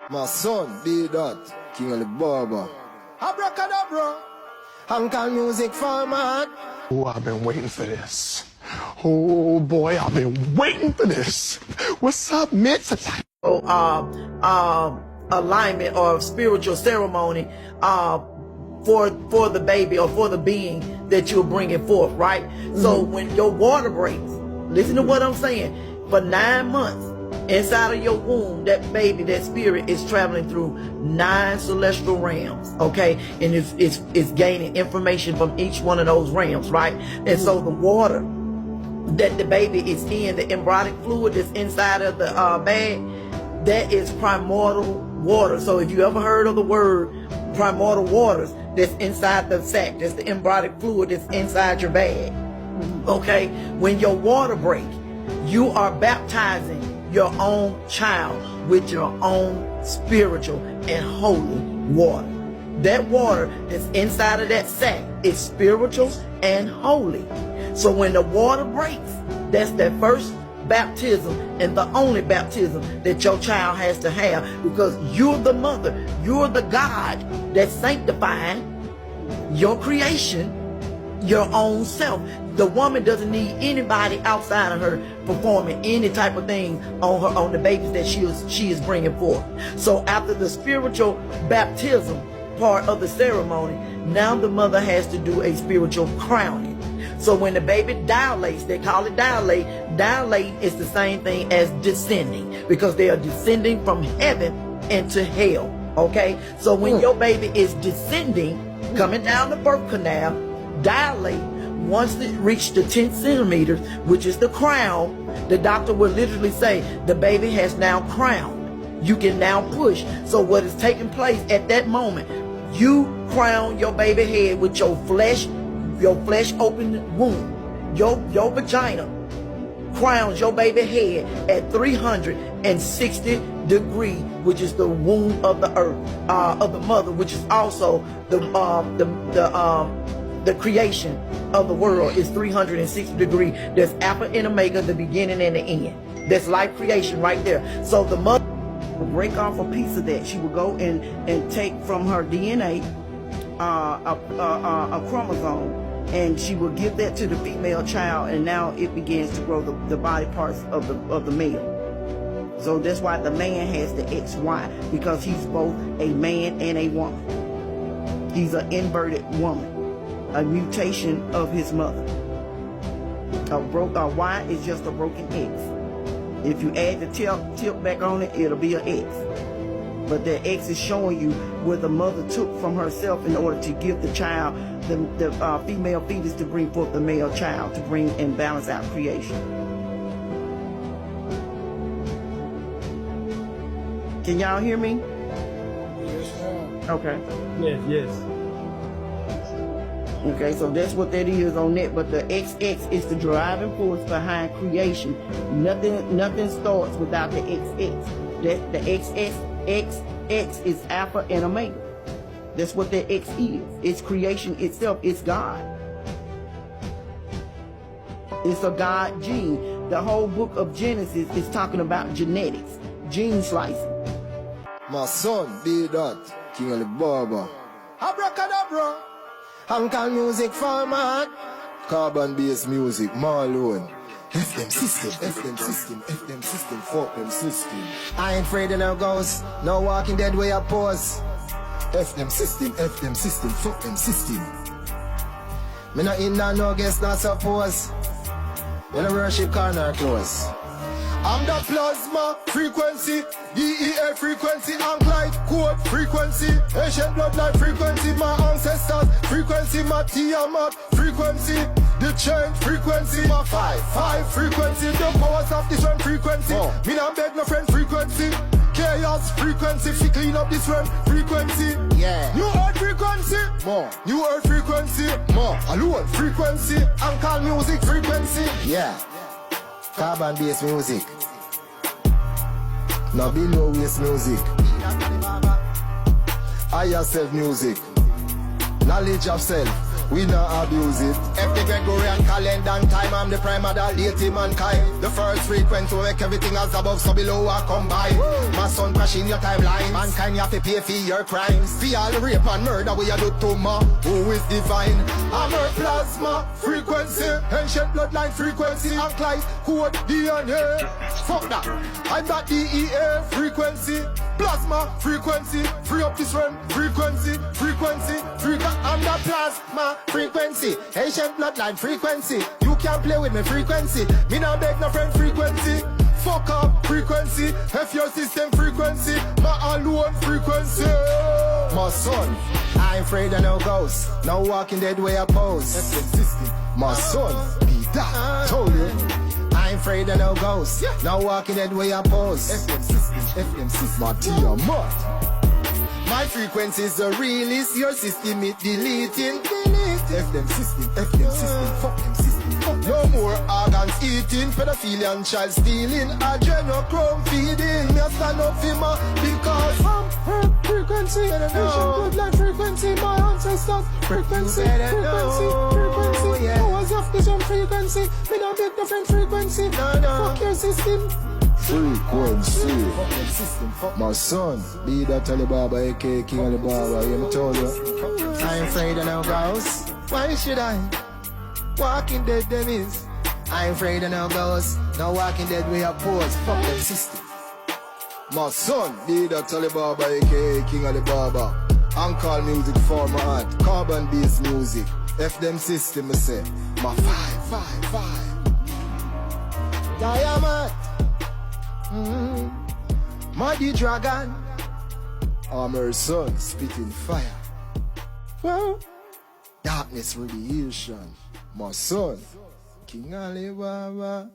My son did that, King of the Barber. Abracadabra, Uncle Music Format. Oh, I've been waiting for this. Oh boy, I've been waiting for this. What's up, Mitch? Alignment or spiritual ceremony for the baby or for the being that you're bringing forth, right? So when your water breaks, listen to what I'm saying. For 9 months inside of your womb, that baby, that spirit is traveling through 9 celestial realms, okay? And it's gaining information from each one of those realms, right? And so the water that the baby is in, the embryonic fluid that's inside of the bag, that is primordial water. So if you ever heard of the word primordial waters, that's inside the sac, that's the embryonic fluid that's inside your bag, okay? When your water breaks, you are baptizing your own child with your own spiritual and holy water. That water that's inside of that sac is spiritual and holy. So when the water breaks, that's that first baptism and the only baptism that your child has to have, because you're the mother, you're the God that's sanctifying your creation, your own self. The woman doesn't need anybody outside of her performing any type of thing on the babies that she is bringing forth. So after the spiritual baptism part of the ceremony, now the mother has to do a spiritual crowning. So when the baby dilates, they call it dilate. Dilate is the same thing as descending, because they are descending from heaven into hell, okay? So when your baby is descending, coming down the birth canal, dilate, once it reaches the 10 centimeters, which is the crown, the doctor will literally say, the baby has now crowned. You can now push. So what is taking place at that moment, you crown your baby head with your flesh open womb. Your vagina crowns your baby head at 360 degrees, which is the womb of the earth, of the mother, which is also the creation of the world is 360 degrees. There's Alpha and Omega, the beginning and the end. That's life creation right there. So the mother will break off a piece of that. She will go and take from her DNA a chromosome, and she will give that to the female child, and now it begins to grow the body parts of the male. So that's why the man has the XY, because he's both a man and a woman. He's an inverted woman, a mutation of his mother. A Y is just a broken X. If you add the tip back on it, it'll be an X. But the X is showing you where the mother took from herself in order to give the child, the female fetus, to bring forth the male child, to bring and balance out creation. Can y'all hear me? Yes, ma'am. Okay. Yes. Okay, so that's what that is on that. But the XX is the driving force behind creation. Nothing starts without the XX. That the XX is Alpha and Omega. That's what that X is. It's creation itself. It's God. It's a God gene. The whole book of Genesis is talking about genetics, gene slicing. My son did that, King of the Barber. Abracadabra, Uncle Music Format. Carbon-based music, MaAlone. FM system, fuck them system. I ain't afraid of no ghosts, no Walking Dead way I pause. FM system, fuck them system. Me not in no guest, not suppose. When I worship corner close. I'm the plasma frequency, DEA frequency, Anglite code frequency, ancient bloodline frequency, my ancestors frequency, my Tiamat frequency, the change frequency, Ma5 frequency, the powers of this one frequency, me not beg no friend frequency, chaos frequency, fi clean up this one frequency, new earth frequency, new earth frequency, MaAlone frequency, Uncle Music frequency, carbon-based music, no below waste music, higher self music, knowledge of self, we not abuse it. If the Gregorian calendar and time, I'm the prime of the late mankind. The first frequency will make everything as above, so below I combine. My son crashing your timeline. Mankind, you have to pay for your crimes. For all rape and murder, we you do to ma, who is divine. I'm a plasma frequency, ancient bloodline frequency, and like code DNA. Fuck that. I'm that DEA frequency, plasma frequency, free up this realm frequency, I'm the plasma frequency, ancient bloodline frequency. You can't play with me frequency. Me not beg no friend frequency. Fuck up frequency, F your system frequency, MaAlone frequency. My son, I ain't afraid of no ghosts, no walking dead way I pose. My son, be that, told you. I ain't afraid of no ghosts, no walking dead way I pose. FM system, my Tiamat. My frequencies the realest, your system it deleting. FM system, fuck them system. No more organs eating, pedophilia and child stealing, adrenochrome feeding. Me a stand up for my because I'm her frequency, ancient bloodline frequency, my ancestors frequency, yeah. Powers of this own frequency, me not make different frequency. Fuck your system. Frequency. My son, be that Alibaba, aka King Alibaba, you told you. I ain't afraid of no ghosts. Why should I? Walking dead them is. I ain't afraid of no ghosts. No walking dead we oppose. Fuck them system. My son, be that Alibaba, aka King Alibaba. And call music for my heart. Carbon based music. F them system, I say. Ma5. Diamond. Muddy dragon, armor son spitting fire. Well, darkness radiation, my son, King Alibaba.